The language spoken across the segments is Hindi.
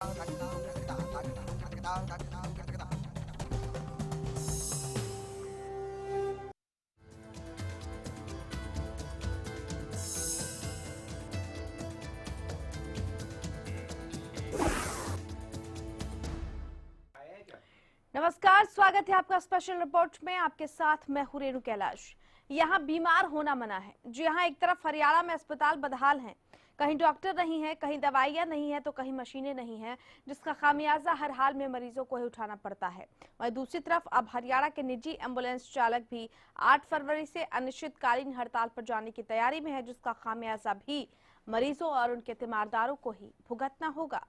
नमस्कार, स्वागत है आपका स्पेशल रिपोर्ट में। आपके साथ मैं हूं रेणु कैलाश। यहाँ बीमार होना मना है। जी हाँ, एक तरफ हरियाणा में अस्पताल बदहाल हैं, कहीं डॉक्टर नहीं है, कहीं दवाइयां नहीं है, तो कहीं मशीनें नहीं है, जिसका खामियाजा हर हाल में मरीजों को ही उठाना पड़ता है। वहीं दूसरी तरफ अब हरियाणा के निजी एम्बुलेंस चालक भी 8 फरवरी से अनिश्चितकालीन हड़ताल पर जाने की तैयारी में है, जिसका खामियाजा भी मरीजों और उनके तीमारदारों को ही भुगतना होगा।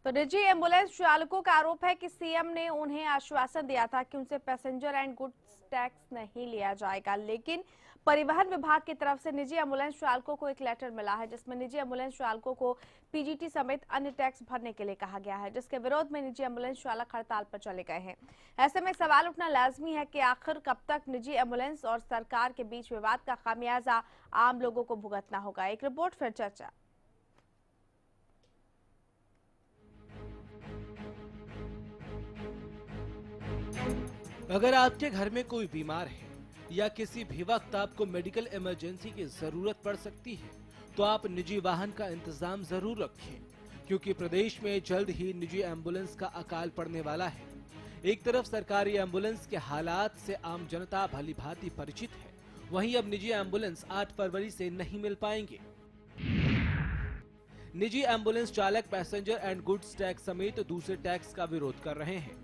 तो निजी एम्बुलेंस चालकों का आरोप है कि सीएम ने उन्हें आश्वासन दिया था कि उनसे पैसेंजर एंड गुड्स टैक्स नहीं लिया जाएगा, लेकिन परिवहन विभाग की तरफ से निजी एम्बुलेंस चालकों को एक लेटर मिला है, जिसमें निजी एम्बुलेंस चालकों को पीजीटी समेत अन्य टैक्स भरने के लिए कहा गया है, जिसके विरोध में निजी एम्बुलेंस चालक हड़ताल पर चले गए हैं। ऐसे में सवाल उठना लाजमी है कि आखिर कब तक निजी एम्बुलेंस और सरकार के बीच विवाद का खामियाजा आम लोगों को भुगतना होगा। एक रिपोर्ट फिर चर्चा। अगर आपके घर में कोई बीमार है या किसी भी वक्त आपको मेडिकल इमरजेंसी की जरूरत पड़ सकती है, तो आप निजी वाहन का इंतजाम जरूर रखें, क्योंकि प्रदेश में जल्द ही निजी एम्बुलेंस का अकाल पड़ने वाला है। एक तरफ सरकारी एम्बुलेंस के हालात से आम जनता भली भांति परिचित है, वहीं अब निजी एम्बुलेंस 8 फरवरी से नहीं मिल पाएंगे। निजी एम्बुलेंस चालक पैसेंजर एंड गुड्स टैक्स समेत दूसरे टैक्स का विरोध कर रहे हैं।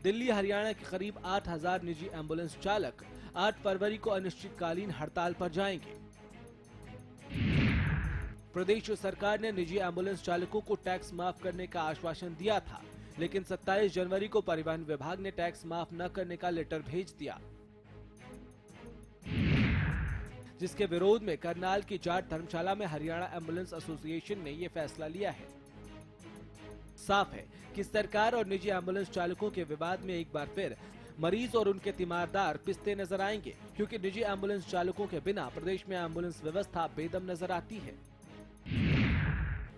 दिल्ली हरियाणा के करीब 8000 निजी एम्बुलेंस चालक 8 फरवरी को अनिश्चितकालीन हड़ताल पर जाएंगे। प्रदेश सरकार ने निजी एम्बुलेंस चालकों को टैक्स माफ करने का आश्वासन दिया था, लेकिन 27 जनवरी को परिवहन विभाग ने टैक्स माफ न करने का लेटर भेज दिया, जिसके विरोध में करनाल की जाट धर्मशाला में हरियाणा एम्बुलेंस एसोसिएशन ने ये फैसला लिया है। साफ है कि सरकार और निजी एम्बुलेंस चालकों के विवाद में एक बार फिर मरीज और उनके तीमारदार पिसते नजर आएंगे, क्योंकि निजी एम्बुलेंस चालकों के बिना प्रदेश में एम्बुलेंस व्यवस्था बेदम नजर आती है।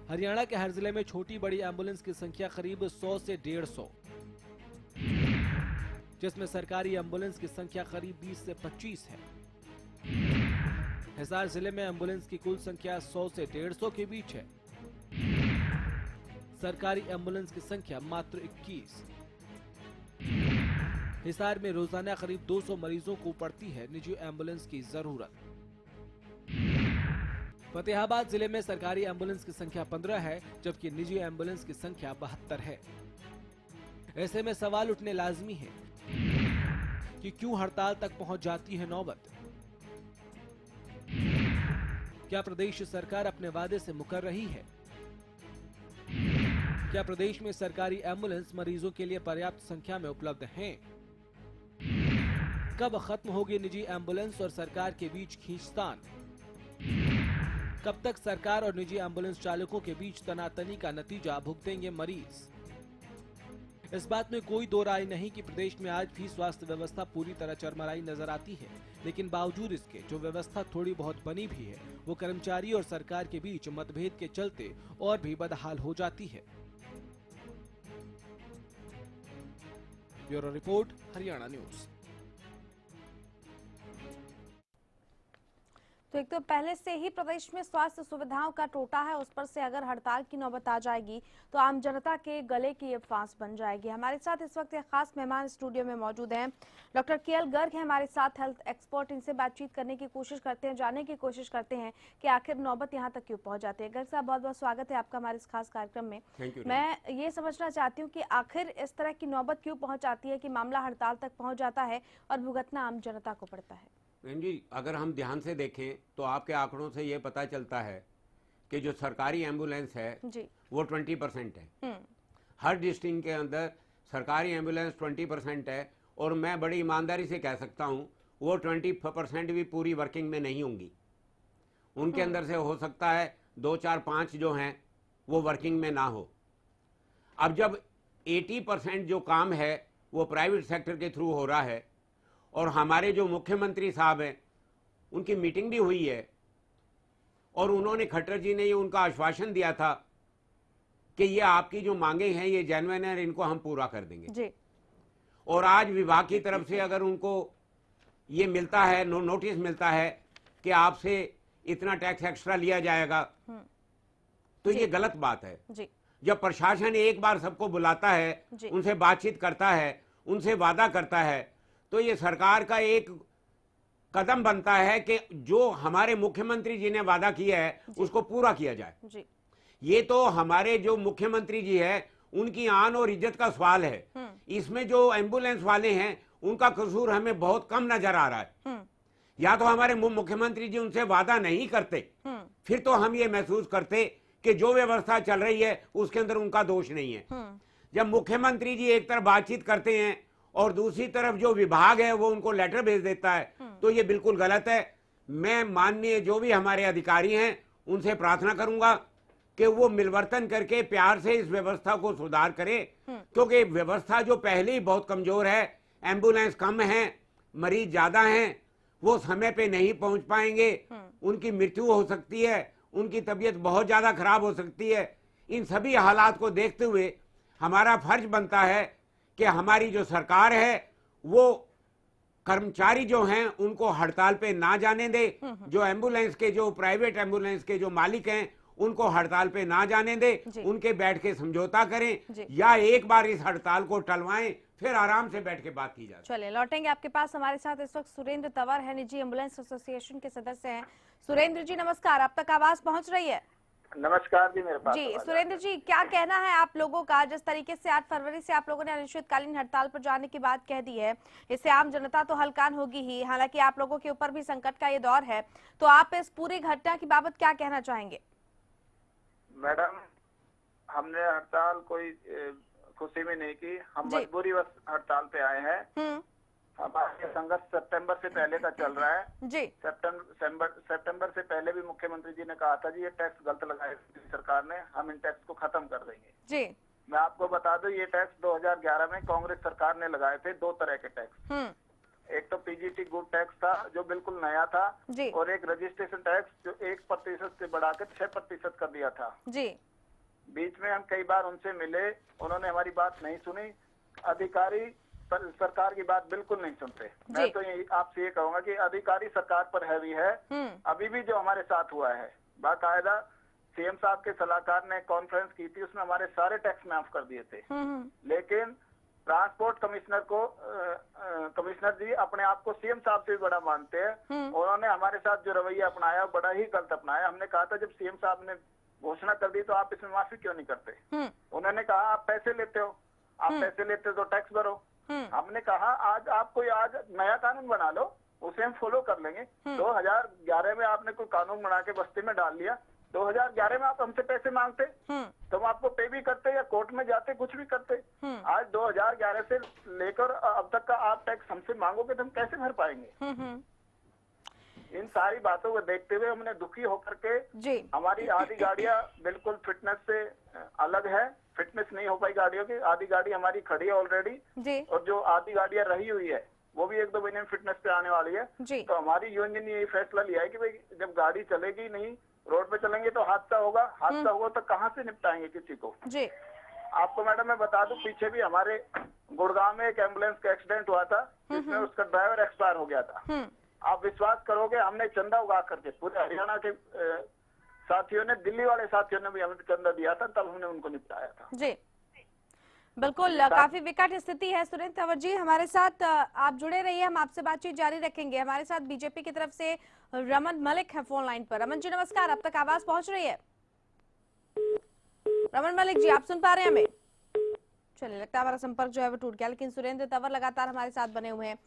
हरियाणा के हर जिले में छोटी बड़ी एम्बुलेंस की संख्या करीब 100 से 150, जिसमें सरकारी एम्बुलेंस की संख्या करीब 20 से 25 है। हिसार जिले में एम्बुलेंस की कुल संख्या 100 से 150 के बीच है। सरकारी एम्बुलेंस की संख्या मात्र 21। हिसार में रोजाना करीब 200 मरीजों को पड़ती है निजी एम्बुलेंस की जरूरत। फतेहाबाद जिले में सरकारी एम्बुलेंस की संख्या 15 है, जबकि निजी एम्बुलेंस की संख्या 72 है। ऐसे में सवाल उठने लाजमी है कि क्यों हड़ताल तक पहुंच जाती है नौबत। क्या प्रदेश सरकार अपने वादे से मुकर रही है? क्या प्रदेश में सरकारी एम्बुलेंस मरीजों के लिए पर्याप्त संख्या में उपलब्ध हैं? कब खत्म होगी निजी एम्बुलेंस और सरकार के बीच खींचतान? कब तक सरकार और निजी एम्बुलेंस चालकों के बीच तनातनी का नतीजा भुगतेंगे मरीज? इस बात में कोई दो राय नहीं कि प्रदेश में आज भी स्वास्थ्य व्यवस्था पूरी तरह चरमराई नजर आती है, लेकिन बावजूद इसके जो व्यवस्था थोड़ी बहुत बनी भी है, वो कर्मचारी और सरकार के बीच मतभेद के चलते और भी बदहाल हो जाती है। Bureau report, Haryana news. तो एक तो पहले से ही प्रदेश में स्वास्थ्य सुविधाओं का टोटा है, उस पर से अगर हड़ताल की नौबत आ जाएगी तो आम जनता के गले की ये फांस बन जाएगी। हमारे साथ इस वक्त एक खास मेहमान स्टूडियो में मौजूद हैं, डॉक्टर केएल गर्ग हैं हमारे साथ, हेल्थ एक्सपर्ट। इनसे बातचीत करने की कोशिश करते हैं, जानने की कोशिश करते हैं कि आखिर नौबत यहाँ तक क्यों पहुंच जाती है। गर्ग साहब, बहुत बहुत स्वागत है आपका हमारे इस खास कार्यक्रम में। मैं ये समझना चाहती हूँ कि आखिर इस तरह की नौबत क्यों पहुंच जाती है कि मामला हड़ताल तक पहुंच जाता है और भुगतना आम जनता को पड़ता है। जी, अगर हम ध्यान से देखें तो आपके आंकड़ों से ये पता चलता है कि जो सरकारी एम्बुलेंस है जी, वो 20% है। हर डिस्ट्रिक्ट के अंदर सरकारी एम्बुलेंस 20% है, और मैं बड़ी ईमानदारी से कह सकता हूँ वो 20% भी पूरी वर्किंग में नहीं होंगी। उनके अंदर से हो सकता है 2, 4, 5 जो हैं वो वर्किंग में ना हो। अब जब 80% जो काम है वो प्राइवेट सेक्टर के थ्रू हो रहा है और हमारे जो मुख्यमंत्री साहब हैं उनकी मीटिंग भी हुई है और उन्होंने, खट्टर जी ने ये उनका आश्वासन दिया था कि ये आपकी जो मांगे हैं ये जेन्युइन है, इनको हम पूरा कर देंगे जी। और आज विभाग की तरफ से अगर उनको ये मिलता है, नोटिस मिलता है कि आपसे इतना टैक्स एक्स्ट्रा लिया जाएगा, तो ये गलत बात है जी। जब प्रशासन एक बार सबको बुलाता है, उनसे बातचीत करता है, उनसे वादा करता है, तो ये सरकार का एक कदम बनता है कि जो हमारे मुख्यमंत्री जी ने वादा किया है उसको पूरा किया जाए जी। ये तो हमारे जो मुख्यमंत्री जी है उनकी आन और इज्जत का सवाल है। इसमें जो एम्बुलेंस वाले हैं उनका कसूर हमें बहुत कम नजर आ रहा है। या तो हमारे मुख्यमंत्री जी उनसे वादा नहीं करते, फिर तो हम ये महसूस करते कि जो व्यवस्था चल रही है उसके अंदर उनका दोष नहीं है। जब मुख्यमंत्री जी एक तरफ बातचीत करते हैं और दूसरी तरफ जो विभाग है वो उनको लेटर भेज देता है, तो ये बिल्कुल गलत है। मैं माननीय जो भी हमारे अधिकारी हैं उनसे प्रार्थना करूंगा कि वो मिलवर्तन करके प्यार से इस व्यवस्था को सुधार करे, क्योंकि व्यवस्था जो पहले ही बहुत कमजोर है, एम्बुलेंस कम है, मरीज ज्यादा हैं, वो समय पे नहीं पहुंच पाएंगे, उनकी मृत्यु हो सकती है, उनकी तबीयत बहुत ज्यादा खराब हो सकती है। इन सभी हालात को देखते हुए हमारा फर्ज बनता है कि हमारी जो सरकार है वो कर्मचारी जो हैं उनको हड़ताल पे ना जाने दे, जो एम्बुलेंस के, जो प्राइवेट एम्बुलेंस के जो मालिक हैं उनको हड़ताल पे ना जाने दे, उनके बैठ के समझौता करें या एक बार इस हड़ताल को टलवाएं, फिर आराम से बैठ के बात की जाए। चलिए लौटेंगे आपके पास। हमारे साथ इस वक्त सुरेंद्र तंवर है, निजी एम्बुलेंस एसोसिएशन के सदस्य हैं। सुरेंद्र जी नमस्कार, आप तक आवाज पहुंच रही है? नमस्कार जी, मेरे पास जी। सुरेंद्र जी, क्या कहना है आप लोगों का, जिस तरीके से 8 फरवरी से आप लोगों ने अनिश्चितकालीन हड़ताल पर जाने की बात कह दी है, इससे आम जनता तो हलकान होगी ही, हालांकि आप लोगों के ऊपर भी संकट का ये दौर है, तो आप इस पूरी घटना की बाबत क्या कहना चाहेंगे? मैडम, हमने हड़ताल कोई खुशी में नहीं की, हम मजबूरी बस हड़ताल पे आए हैं। हमारा संघर्ष सितंबर से पहले का चल रहा है जी। सितंबर से पहले भी मुख्यमंत्री जी ने कहा था जी ये टैक्स गलत लगाए सरकार ने, हम इन टैक्स को खत्म कर देंगे जी। मैं आपको बता दूं ये टैक्स 2011 में कांग्रेस सरकार ने लगाए थे, 2 तरह के टैक्स। एक तो पीजीटी गुड टैक्स था जो बिल्कुल नया था जी। और एक रजिस्ट्रेशन टैक्स जो 1% से बढ़ाकर 6% कर दिया था जी। बीच में हम कई बार उनसे मिले, उन्होंने हमारी बात नहीं सुनी। अधिकारी सरकार की बात बिल्कुल नहीं सुनते। मैं तो आपसे ये कहूंगा कि अधिकारी सरकार पर हैवी है। अभी भी जो हमारे साथ हुआ है, बाकायदा सीएम साहब के सलाहकार ने कॉन्फ्रेंस की थी, उसमें हमारे सारे टैक्स माफ कर दिए थे। लेकिन ट्रांसपोर्ट कमिश्नर को कमिश्नर जी अपने आप को सीएम साहब से भी बड़ा मानते हैं। उन्होंने हमारे साथ जो रवैया अपनाया बड़ा ही गलत अपनाया। हमने कहा था जब सीएम साहब ने घोषणा कर दी तो आप इसमें माफी क्यों नहीं करते? उन्होंने कहा आप पैसे लेते हो, आप पैसे लेते हो तो टैक्स भरो। हमने कहा आज आप कोई आज नया कानून बना लो, उसे हम फॉलो कर लेंगे। 2011 में आपने कोई कानून बना के बस्ती में डाल लिया, 2011 में आप हमसे पैसे मांगते तो हम आपको पे भी करते या कोर्ट में जाते, कुछ भी करते। आज 2011 से लेकर अब तक का आप टैक्स हमसे मांगोगे तो हम कैसे भर पाएंगे? इन सारी बातों को देखते हुए हमने दुखी होकर के जी। हमारी आधी गाड़ियां बिल्कुल फिटनेस से अलग है, फिटनेस नहीं हो पाई गाड़ियों की। आधी गाड़ी हमारी खड़ी है ऑलरेडी और जो आधी गाड़ियां रही हुई है वो भी 1-2 महीने में फिटनेस पे आने वाली है जी। तो हमारी यूनियन ने ये फैसला लिया है कि भाई जब गाड़ी चलेगी नहीं, रोड पे चलेंगे तो हादसा होगा। हादसा होगा तो कहाँ से निपटाएंगे किसी को जी। आपको मैडम मैं बता दूं, पीछे भी हमारे गुड़गांव में एक एम्बुलेंस का एक्सीडेंट हुआ था जिसमें उसका ड्राइवर एक्सपायर हो गया था। आप विश्वास करोगे हमने चंदा उगा करके पूरे हरियाणा के साथियों ने, दिल्ली वाले साथियों ने भी हमें चंदा दिया था, तब हमने उनको निपटाया था जी। बिल्कुल काफी विकट स्थिति है। सुरेंद्र तंवर जी हमारे साथ आप जुड़े रहिए, हम आपसे बातचीत जारी रखेंगे। हमारे साथ बीजेपी की तरफ से रमन मलिक है फोन लाइन पर। रमन जी नमस्कार, अब तक आवाज पहुंच रही है? रमन मलिक जी आप सुन पा रहे हैं हमें? चलिए लगता है हमारा संपर्क जो है वो टूट गया, लेकिन सुरेंद्र तंवर लगातार हमारे साथ बने हुए हैं।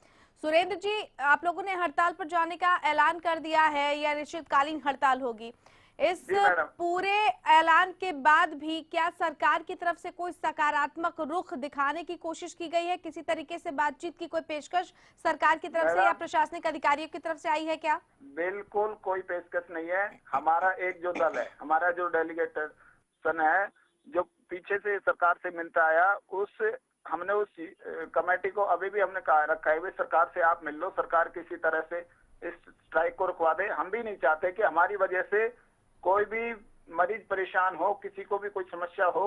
सुरेंद्र जी, आप लोगों ने हड़ताल पर जाने का ऐलान कर दिया है या अनिश्चितकालीन हड़ताल होगी, इस जी मैडम। पूरे ऐलान के बाद भी क्या सरकार की तरफ से कोई सकारात्मक रुख दिखाने की कोशिश की गई है? किसी तरीके से बातचीत की कोई पेशकश सरकार की तरफ से या प्रशासनिक अधिकारियों की तरफ से आई है क्या? बिल्कुल कोई पेशकश नहीं है। हमारा एक जो दल है, हमारा जो डेलीगेशन है, जो पीछे से सरकार से मिलता आया, हमने उस कमेटी को अभी भी हमने कहा रखा है, सरकार से आप मिल लो, सरकार किसी तरह से इस स्ट्राइक को रुकवा दे। हम भी नहीं चाहते कि हमारी वजह से कोई भी मरीज परेशान हो, किसी को भी कोई समस्या हो।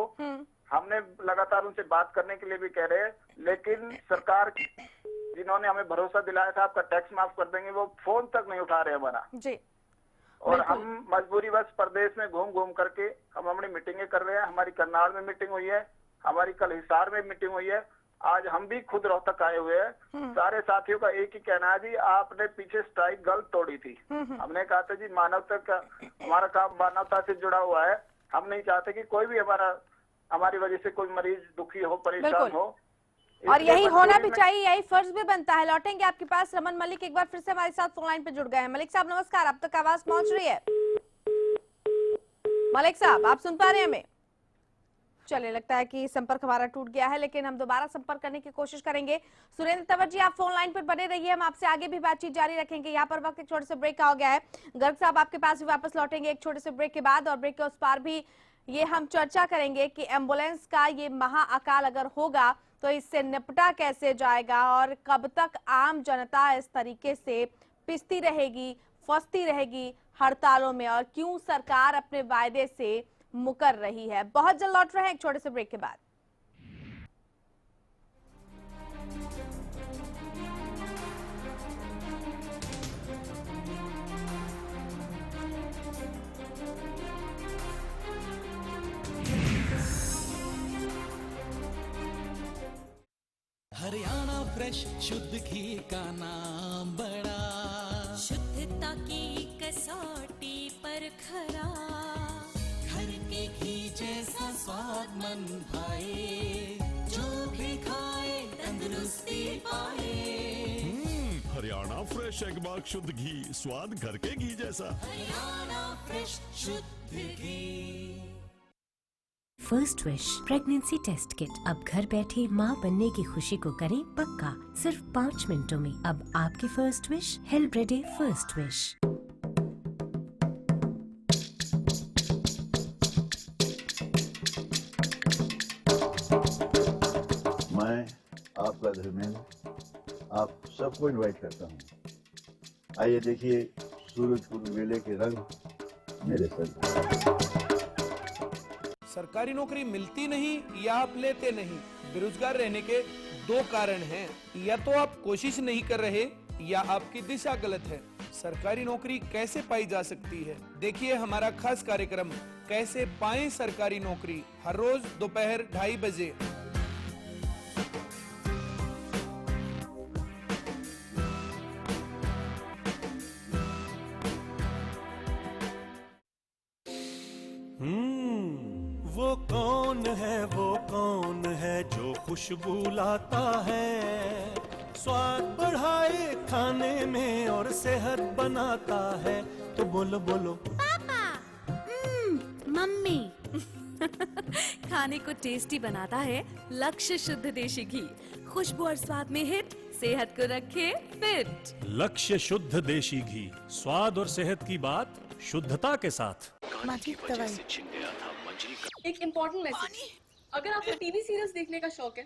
हमने लगातार उनसे बात करने के लिए भी कह रहे हैं, लेकिन सरकार जिन्होंने हमें भरोसा दिलाया था आपका टैक्स माफ कर देंगे, वो फोन तक नहीं उठा रहे हमारा जी। और हम मजबूरी बस प्रदेश में घूम घूम करके हम अपनी मीटिंगें कर रहे हैं। हमारी करनाल में मीटिंग हुई है, हमारी कल हिसार में मीटिंग हुई है, आज हम भी खुद रोहतक आए हुए हैं। सारे साथियों का एक ही कहना है, जी आपने पीछे स्ट्राइक गलत तोड़ी थी। हमने कहा था जी मानवता का, हमारा काम मानवता से जुड़ा हुआ है। हम नहीं चाहते कि कोई भी हमारी वजह से कोई मरीज दुखी हो, परेशान हो, और यही होना भी चाहिए, यही फर्ज भी बनता है। लौटेंगे आपके पास। रमन मलिक एक बार फिर से हमारे साथ फोन लाइन पे जुड़ गए हैं। मलिक साहब नमस्कार, अब तक आवाज पहुंच रही है? मलिक साहब आप सुन पा रहे हैं हमें? चलिए, लगता है कि संपर्क हमारा टूट गया है, लेकिन हम दोबारा संपर्क करने की कोशिश करेंगे। सुरेंद्र तंवर जी आप फोन लाइन पर बने रहिए, हम आपसे आगे भी बातचीत जारी रखेंगे। यहाँ पर वक्त एक छोटे से ब्रेक का हो गया है। गर्ग साहब आपके पास भी वापस लौटेंगे एक छोटे से ब्रेक के बाद, और ब्रेक के उस पार भी ये हम चर्चा करेंगे कि एम्बुलेंस का ये महाअकाल अगर होगा तो इससे निपटा कैसे जाएगा, और कब तक आम जनता इस तरीके से पिसती रहेगी, फंसती रहेगी हड़तालों में, और क्यों सरकार अपने वायदे से मुकर रही है। बहुत जल्द लौट रहे हैं एक छोटे से ब्रेक के बाद। हरियाणा फ्रेश शुद्ध घी का नाम बड़ा, शुद्धता की कसौटी पर खरा, घर के घी जैसा स्वाद मन भाए, जो भी खाए तंदुरुस्ती पाए। हरियाणा फ्रेश एगमार्क शुद्ध घी, स्वाद घर के घी जैसा। हरियाणा फ्रेश शुद्ध घी। First wish pregnancy test kit अब घर बैठे माँ बनने की खुशी को करें पक्का, सिर्फ 5 मिनटों में। अब आपकी फर्स्ट विश हेल्ब्रेडे फर्स्ट विश। मैं आपका धर्मेंद्र आप सबको इनवाइट करता हूँ। आइए देखिए सूरजकुंड मेले के रंग मेरे सर। सरकारी नौकरी मिलती नहीं या आप लेते नहीं, बेरोजगार रहने के 2 कारण हैं। या तो आप कोशिश नहीं कर रहे या आपकी दिशा गलत है। सरकारी नौकरी कैसे पाई जा सकती है, देखिए हमारा खास कार्यक्रम कैसे पाएं सरकारी नौकरी, हर रोज दोपहर 2:30 बजे। वो कौन है जो खुशबू लाता है, स्वाद बढ़ाए खाने में और सेहत बनाता है। तो बोलो बोलो पापा, मम्मी। खाने को टेस्टी बनाता है लक्ष्य शुद्ध देशी घी, खुशबू और स्वाद में हिट, सेहत को रखे फिट। लक्ष्य शुद्ध देशी घी, स्वाद और सेहत की बात शुद्धता के साथ। एक इम्पोर्टेंट मैसेज, अगर आपको टीवी सीरियल्स देखने का शौक है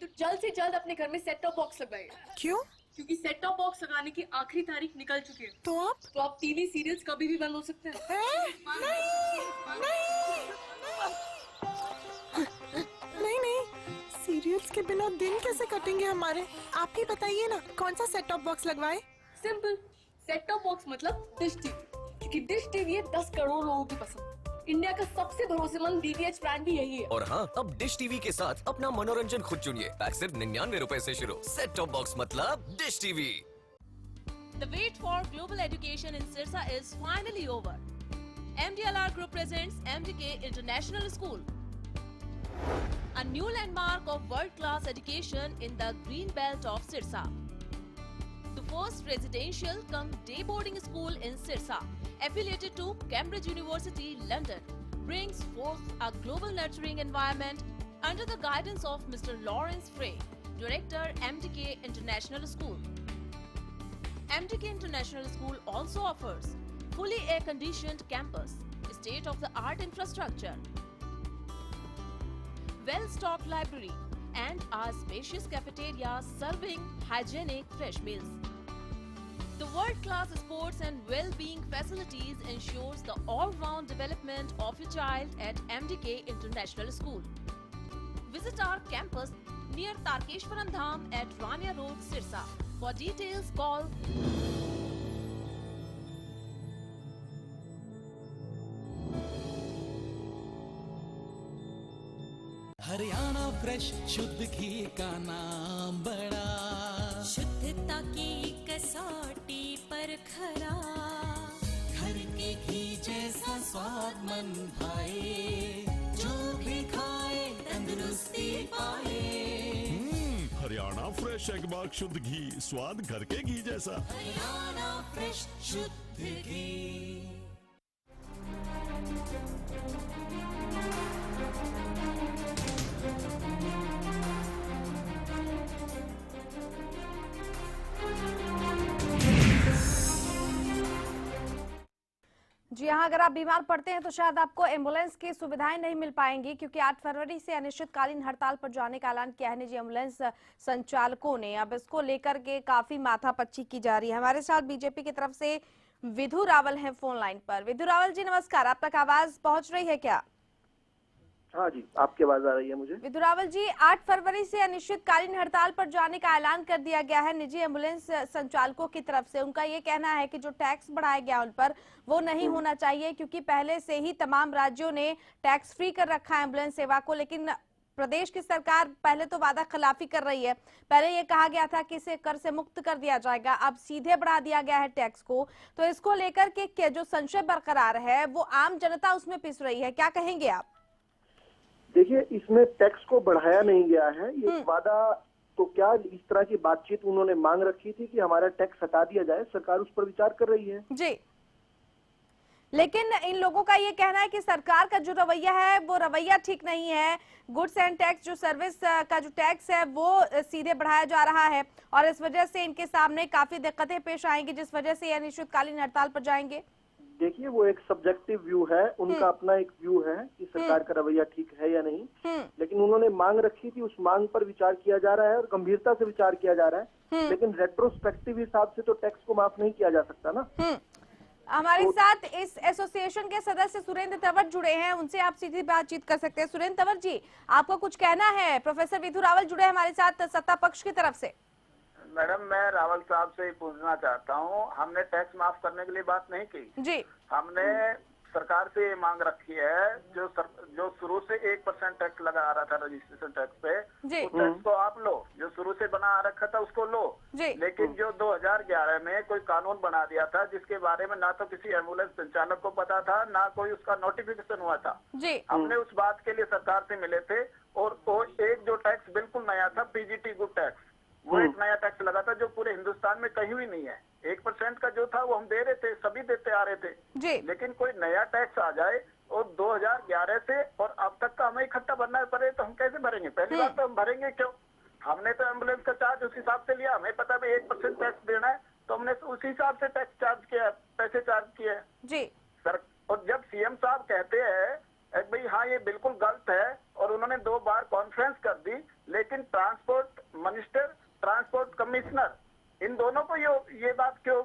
तो जल्द से जल्द अपने घर में सेट टॉप बॉक्स लगवाइए। क्यों? क्योंकि सेट टॉप बॉक्स लगाने की आखिरी तारीख निकल चुकी है। तो आप टीवी सीरियल्स कभी भी बंद हो सकते हैं। नहीं, सीरियल्स के बिना दिन कैसे कटेंगे हमारे? आप ही बताइए ना, कौन सा सेट टॉप बॉक्स लगवाए? सिंपल, सेट टॉप बॉक्स मतलब डिश टीवी, क्योंकि डिश टीवी है 10 करोड़ लोगों की पसंद। इंडिया का सबसे भरोसेमंद डीटीएच ब्रांड भी यही है। और हाँ, अब डिश टीवी के साथ अपना मनोरंजन खुद चुनिए। पैक सिर्फ 99 रुपए से शुरू। सेट टॉप बॉक्स मतलब dish TV. The wait for global education in Sirsa is finally over. MDLR Group presents MDK International School, a new landmark of world-class education in the green belt of Sirsa. the first residential cum day boarding school in Sirsa, affiliated to Cambridge University, London, brings forth a global nurturing environment under the guidance of Mr. Lawrence Frey, Director, MDK International School. MDK International School also offers fully air-conditioned campus, state-of-the-art infrastructure, well-stocked library, and a spacious cafeteria serving hygienic fresh meals. The world-class sports and well-being facilities ensures the all-round development of your child at MDK International School. Visit our campus near Tarkeshwaram Dham at Rania Road, Sirsa. For details, call Haryana fresh शुद्ध घी का नाम बड़ा, शुद्धता की कसौटी पर खरा, घर के घी जैसा स्वाद मन भाए, जो भी खाए तंदुरुस्ती पाए। हरियाणा फ्रेश एगबाग शुद्ध घी, स्वाद घर के घी जैसा। हरियाणा फ्रेश शुद्ध घी। जी हाँ, अगर आप बीमार पड़ते हैं तो शायद आपको एम्बुलेंस की सुविधाएं नहीं मिल पाएंगी, क्योंकि 8 फरवरी से अनिश्चितकालीन हड़ताल पर जाने का ऐलान किया है निजी एम्बुलेंस संचालकों ने। अब इसको लेकर के काफी माथापच्ची की जा रही है। हमारे साथ बीजेपी की तरफ से विधु रावल हैं फोन लाइन पर। विधु रावल जी नमस्कार, आप तक आवाज पहुंच रही है क्या? हाँ जी, आपकी आवाज आ रही है मुझे। विधु रावल जी, 8 फरवरी से अनिश्चितकालीन हड़ताल पर जाने का ऐलान कर दिया गया है निजी एम्बुलेंस संचालकों की तरफ से। उनका ये कहना है कि जो टैक्स बढ़ाया गया उन पर वो नहीं होना चाहिए, क्योंकि पहले से ही तमाम राज्यों ने टैक्स फ्री कर रखा है एम्बुलेंस सेवा को, लेकिन प्रदेश की सरकार पहले तो वादा खिलाफी कर रही है। पहले ये कहा गया था कि इसे कर से मुक्त कर दिया जाएगा, अब सीधे बढ़ा दिया गया है टैक्स को। तो इसको लेकर के जो संशय बरकरार है वो आम जनता उसमें पिस रही है, क्या कहेंगे आप? देखिए, इसमें टैक्स को बढ़ाया नहीं गया है, ये वादा तो क्या, इस तरह की बातचीत उन्होंने मांग रखी थी कि हमारा टैक्स हटा दिया जाए, सरकार उस पर विचार कर रही है जी। लेकिन इन लोगों का ये कहना है कि सरकार का जो रवैया है वो रवैया ठीक नहीं है। गुड्स एंड टैक्स जो सर्विस का जो टैक्स है वो सीधे बढ़ाया जा रहा है, और इस वजह से इनके सामने काफी दिक्कतें पेश आएंगी, जिस वजह से अनिश्चितकालीन हड़ताल पर जाएंगे। देखिए, वो एक सब्जेक्टिव व्यू है, उनका अपना एक व्यू है कि सरकार का रवैया ठीक है या नहीं, लेकिन उन्होंने मांग रखी थी, उस मांग पर विचार किया जा रहा है और गंभीरता से विचार किया जा रहा है। लेकिन रेट्रोस्पेक्टिव हिसाब से तो टैक्स को माफ नहीं किया जा सकता ना। हमारे साथ इस एसोसिएशन के सदस्य सुरेंद्र तंवर जुड़े हैं, उनसे आप सीधी बातचीत कर सकते हैं। सुरेंद्र तंवर जी, आपको कुछ कहना है? प्रोफेसर विधु रावल जुड़े हमारे साथ सत्ता पक्ष की तरफ से। मैडम, मैं रावल साहब से ही पूछना चाहता हूँ, हमने टैक्स माफ करने के लिए बात नहीं की जी। हमने सरकार से ये मांग रखी है, जो शुरू से 1% टैक्स लगा आ रहा था रजिस्ट्रेशन टैक्स पे, उस टैक्स को आप लो, जो शुरू से बना आ रखा था उसको लो। लेकिन जो 2011 में कोई कानून बना दिया था जिसके बारे में ना तो किसी एम्बुलेंस संचालक को पता था, ना कोई उसका नोटिफिकेशन हुआ था। हमने उस बात के लिए सरकार से मिले थे, और वो एक जो टैक्स बिल्कुल नया था, पीजीटी गुड टैक्स, वो एक नया टैक्स लगा था जो पूरे हिंदुस्तान में कहीं भी नहीं है। 1% का जो था वो हम दे रहे थे, सभी देते आ रहे थे। लेकिन कोई नया टैक्स आ जाए और 2011 से और अब तक का हमें इकट्ठा भरना पड़े तो हम कैसे भरेंगे? पहली बात तो हम भरेंगे क्यों? हमने तो एम्बुलेंस का चार्ज उस हिसाब से लिया, हमें पता है 1% टैक्स देना है, तो हमने उसी हिसाब से टैक्स चार्ज किया, पैसे चार्ज किए जी सर। और जब सीएम साहब कहते हैं भाई हाँ ये बिल्कुल गलत है, और उन्होंने 2 बार कॉन्फ्रेंस कर दी, लेकिन ट्रांसपोर्ट मिनिस्टर, ट्रांसपोर्ट कमिश्नर, इन दोनों को ये बात क्यों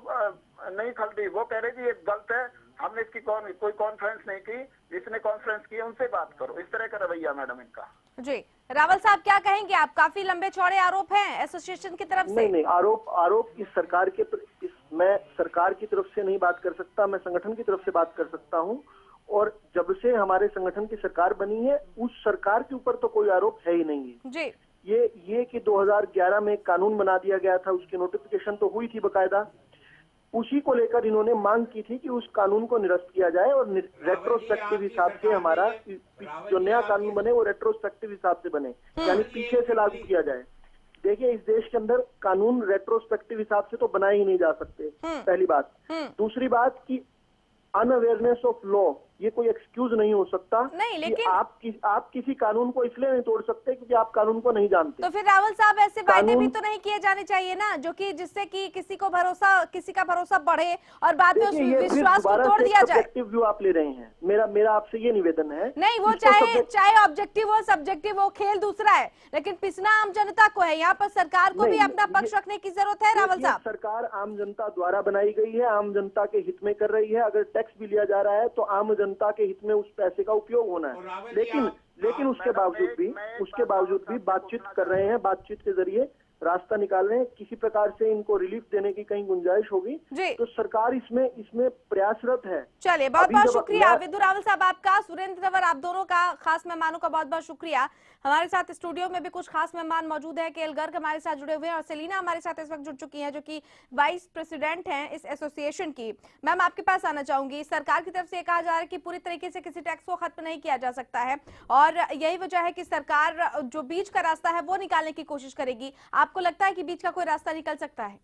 नहीं खलती? वो कह रहे जी ये गलत है, हमने इसकी कोई कॉन्फ्रेंस नहीं की, जिसने कॉन्फ्रेंस की उनसे बात करो। इस तरह का रवैया मैडम इनका। जी रावल साहब, क्या कहेंगे आप? काफी लंबे चौड़े आरोप हैं एसोसिएशन की तरफ से। नहीं, आरोप की सरकार के, मैं सरकार की तरफ से नहीं बात कर सकता, मैं संगठन की तरफ से बात कर सकता हूँ। और जब से हमारे संगठन की सरकार बनी है, उस सरकार के ऊपर तो कोई आरोप है ही नहीं है जी। ये कि 2011 में कानून बना दिया गया था, उसकी नोटिफिकेशन तो हुई थी बकायदा, उसी को लेकर इन्होंने मांग की थी कि उस कानून को निरस्त किया जाए और रेट्रोस्पेक्टिव हिसाब से हमारा जो नया कानून बने वो रेट्रोस्पेक्टिव हिसाब से बने, यानी पीछे से लागू किया जाए। देखिए इस देश के अंदर कानून रेट्रोस्पेक्टिव हिसाब से तो बनाए ही नहीं जा सकते, पहली बात। दूसरी बात कि अनअवेयरनेस ऑफ लॉ ये कोई एक्सक्यूज नहीं हो सकता। नहीं, लेकिन कि आप किसी कानून को इसलिए नहीं तोड़ सकते क्योंकि आप कानून को नहीं जानते। तो फिर रावल साहब ऐसे वायदे भी तो नहीं किए जाने चाहिए ना, जो कि जिससे कि किसी का भरोसा बढ़े और बाद में उस विश्वास को तोड़ दिया जाए। सब्जेक्टिव व्यू आप ले रहे हैं, मेरा आपसे ये निवेदन है। नहीं, वो चाहे ऑब्जेक्टिव हो सब्जेक्टिव हो, खेल दूसरा है, लेकिन पिसना आम जनता को है। यहाँ पर सरकार को भी अपना पक्ष रखने की जरूरत है। रावल साहब, सरकार आम जनता द्वारा बनाई गई है, आम जनता के हित में कर रही है। अगर टैक्स भी लिया जा रहा है तो आम जनता के हित में उस पैसे का उपयोग होना है। लेकिन उसके बावजूद भी बातचीत कर रहे हैं, बातचीत के जरिए रास्ता निकाल रहे हैं। किसी प्रकार से इनको रिलीफ देने की कहीं गुंजाइश होगी तो सरकार इसमें प्रयासरत है। चलिए, बहुत बहुत शुक्रिया विदु रावल साहब आपका, सुरेंद्र तंवर आप दोनों का, खास मेहमानों का बहुत बहुत शुक्रिया। हमारे साथ स्टूडियो में भी कुछ खास मेहमान मौजूद है। केएल गर्ग हमारे साथ जुड़े हुए हैं और सेलिना हमारे साथ इस वक्त जुड़ चुकी हैं, जो कि वाइस प्रेसिडेंट हैं इस एसोसिएशन की। मैम, आपके पास आना चाहूंगी। सरकार की तरफ से कहा जा रहा है कि पूरी तरीके से किसी टैक्स को खत्म नहीं किया जा सकता है और यही वजह है कि सरकार जो बीच का रास्ता है वो निकालने की कोशिश करेगी। आपको लगता है कि बीच का कोई रास्ता निकल सकता है?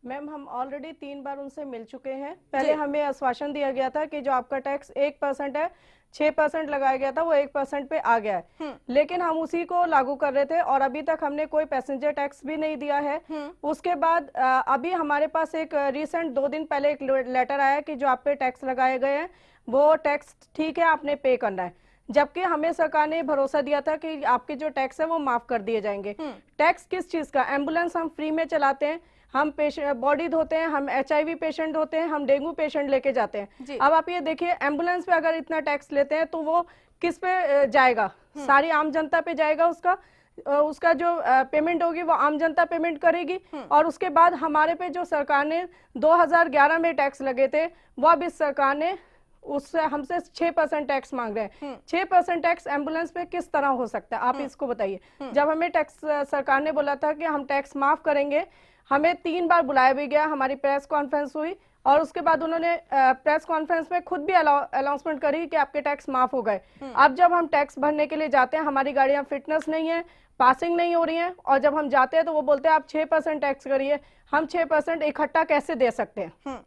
मैम, हम ऑलरेडी 3 बार उनसे मिल चुके हैं। पहले हमें आश्वासन दिया गया था कि जो आपका टैक्स 1% है, 6% लगाया गया था, वो 1% पे आ गया है, लेकिन हम उसी को लागू कर रहे थे और अभी तक हमने कोई पैसेंजर टैक्स भी नहीं दिया है। उसके बाद अभी हमारे पास एक रिसेंट 2 दिन पहले एक लेटर आया कि जो आप पे टैक्स लगाए गए हैं वो टैक्स ठीक है, आपने पे करना है, जबकि हमें सरकार ने भरोसा दिया था कि आपके जो टैक्स है वो माफ कर दिए जाएंगे। टैक्स किस चीज का? एम्बुलेंस हम फ्री में चलाते हैं, हम बॉडी धोते हैं, हम HIV पेशेंट होते हैं, हम डेंगू पेशेंट लेके जाते हैं। अब आप ये देखिए, एम्बुलेंस पे अगर इतना टैक्स लेते हैं तो वो किस पे जाएगा? सारी आम जनता पे जाएगा। उसका जो पेमेंट होगी वो आम जनता पेमेंट करेगी। और उसके बाद हमारे पे जो सरकार ने 2011 में टैक्स लगे थे वो अब इस सरकार ने उससे हमसे 6% टैक्स मांग रहे हैं। 6% टैक्स एम्बुलेंस पे किस तरह हो सकता है, आप इसको बताइए। जब हमें टैक्स सरकार ने बोला था कि हम टैक्स माफ करेंगे, हमें 3 बार बुलाया भी गया, हमारी प्रेस कॉन्फ्रेंस हुई और उसके बाद उन्होंने प्रेस कॉन्फ्रेंस में खुद भी अनाउंसमेंट करी कि आपके टैक्स माफ हो गए। अब जब हम टैक्स भरने के लिए जाते हैं, हमारी गाड़ियां फिटनेस नहीं है, पासिंग नहीं हो रही है, और जब हम जाते हैं तो वो बोलते हैं आप 6% टैक्स करिए। हम 6% इकट्ठा कैसे दे सकते हैं?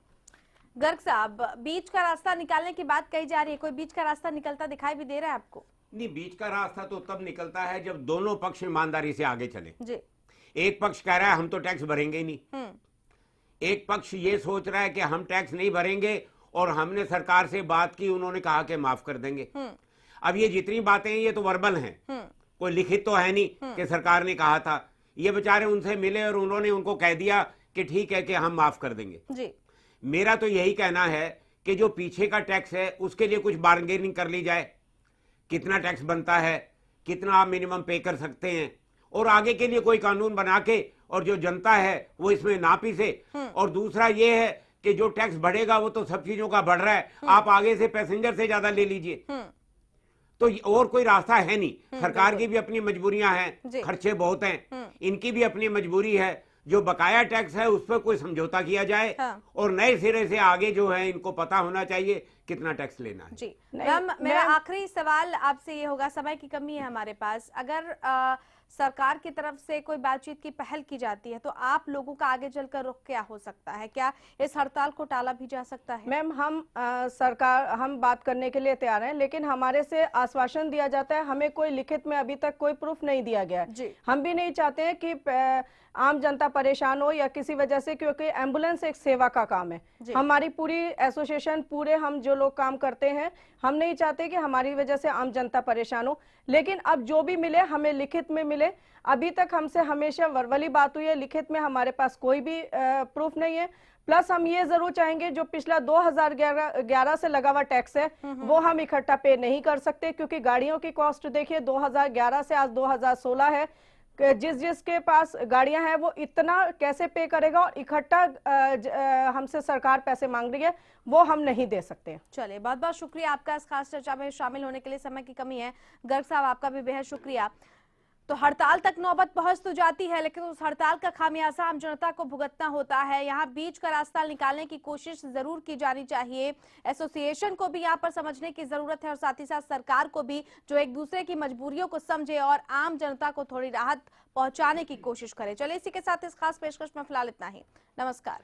गर्ग साहब, बीच का रास्ता निकालने की बात कही जा रही है, कोई बीच का रास्ता निकलता दिखाई भी दे रहा है आपको? नहीं, बीच का रास्ता तो तब निकलता है जब दोनों पक्ष ईमानदारी से आगे चले। जी। एक पक्ष कह रहा है हम तो टैक्स भरेंगे ही नहीं, एक पक्ष ये सोच रहा है कि हम टैक्स नहीं भरेंगे और हमने सरकार से बात की, उन्होंने कहा कि माफ कर देंगे। अब ये जितनी बातें हैं ये तो वर्बल हैं, कोई लिखित तो है नहीं कि सरकार ने कहा था। ये बेचारे उनसे मिले और उन्होंने उनको कह दिया कि ठीक है कि हम माफ कर देंगे। जी। मेरा तो यही कहना है कि जो पीछे का टैक्स है उसके लिए कुछ बार्गेनिंग कर ली जाए, कितना टैक्स बनता है, कितना आप मिनिमम पे कर सकते हैं, और आगे के लिए कोई कानून बना के और जो जनता है वो इसमें ना पीसे। और दूसरा ये है कि जो टैक्स बढ़ेगा वो तो सब चीजों का बढ़ रहा है, आप आगे से पैसेंजर से ज्यादा ले लीजिए, तो और कोई रास्ता है नहीं। सरकार की भी अपनी मजबूरियां हैं, खर्चे बहुत हैं, इनकी भी अपनी मजबूरी है। जो बकाया टैक्स है उस पर कोई समझौता किया जाए और नए सिरे से आगे जो है इनको पता होना चाहिए कितना टैक्स लेना है। जी मैम, मेरा आखिरी सवाल आपसे ये होगा, समय की कमी है हमारे पास, अगर सरकार की तरफ से कोई बातचीत की पहल की जाती है तो आप लोगों का आगे चलकर रुख क्या हो सकता है? क्या इस हड़ताल को टाला भी जा सकता है? मैम, हम बात करने के लिए तैयार हैं, लेकिन हमारे से आश्वासन दिया जाता है, हमें कोई लिखित में अभी तक कोई प्रूफ नहीं दिया गया है। हम भी नहीं चाहते हैं कि आम जनता परेशान हो या किसी वजह से, क्योंकि एम्बुलेंस एक सेवा का काम है। हमारी पूरी एसोसिएशन, पूरे हम जो लोग काम करते हैं, हम नहीं चाहते कि हमारी वजह से आम जनता परेशान हो। लेकिन अब जो भी मिले हमें लिखित में मिले। अभी तक हमसे हमेशा वर्बली बात हुई है, लिखित में हमारे पास कोई भी प्रूफ नहीं है। प्लस हम ये जरूर चाहेंगे जो पिछला 2011 से लगा हुआ टैक्स है वो हम इकट्ठा पे नहीं कर सकते, क्योंकि गाड़ियों की कॉस्ट देखिए 2011 से आज 2016 है। जिसके पास गाड़ियां हैं वो इतना कैसे पे करेगा, और इकट्ठा हमसे सरकार पैसे मांग रही है वो हम नहीं दे सकते। चलिए, बहुत बहुत शुक्रिया आपका इस खास चर्चा में शामिल होने के लिए। समय की कमी है। गर्ग साहब, आपका भी बेहद शुक्रिया। तो हड़ताल तक नौबत पहुंच तो जाती है, लेकिन उस हड़ताल का खामियाजा आम जनता को भुगतना होता है। यहाँ बीच का रास्ता निकालने की कोशिश जरूर की जानी चाहिए। एसोसिएशन को भी यहाँ पर समझने की जरूरत है और साथ ही साथ सरकार को भी, जो एक दूसरे की मजबूरियों को समझे और आम जनता को थोड़ी राहत पहुंचाने की कोशिश करे। चलिए इसी के साथ इस खास पेशकश में फिलहाल इतना ही। नमस्कार।